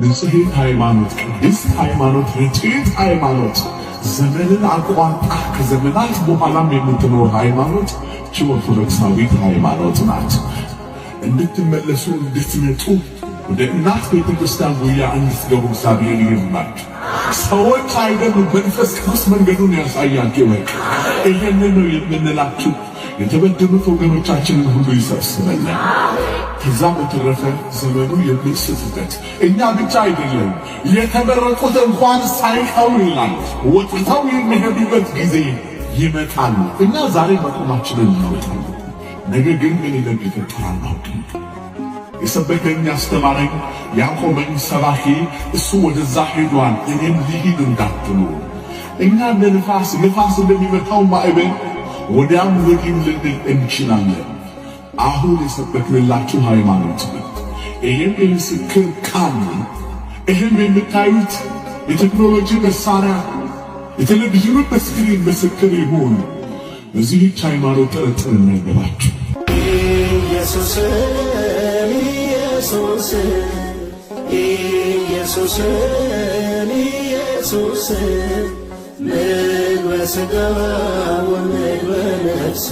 ንጽሕት ሃይማኖት፣ ቅድስት ሃይማኖት፣ ርትዕት ሃይማኖት፣ ዘመንን አቋርጣ ከዘመናት በኋላም የምትኖር ሃይማኖት ኦርቶዶክሳዊት ሃይማኖት ናት። እንድትመለሱ እንድትመጡ ወደ እናት ቤተ ክርስቲያን ጉያ እንድትገቡ እግዚአብሔር ይርዳችሁ። ሰዎች አይደሉም፣ መንፈስ ቅዱስ መንገዱን ያሳያችሁ። ይሄንን ነው የምንላችሁ። የተበደሉት ወገኖቻችንን ሁሉ ይሰብስበን። ከዛ በተረፈ ዘመኑ የምንስትበት እኛ ብቻ አይደለም፣ የተመረጡት እንኳን ሳይቀሩ ይላል ወጥተው የሚሄዱበት ጊዜ ይመጣል። እኛ ዛሬ መቆማችንን እናወጣለን፣ ነገ ግን ምን እንደሚፈጠር አናውቅም። የሰበከኝ ያስተማረኝ ያቆመኝ ሰባኪ እሱ ወደዛ ሄዷል፣ እኔም ልሂድ እንዳትሉ። እኛ እንደ ንፋስ እንደሚመታው ማዕበል ወዲያም ወዲህም ልንል እንችላለን። አሁን የሰበክንላችሁ ሃይማኖት ነው። ይህም የምስክር ቃል ነው። ይህም የምታዩት የቴክኖሎጂ መሳሪያ የቴሌቪዥኑ በስክሪን ምስክር ይሁን። በዚህች ሃይማኖት ጥርጥር እንዳይገባችሁ። ኢየሱስ ምግበ ሥጋ ወምግበ ነፍስ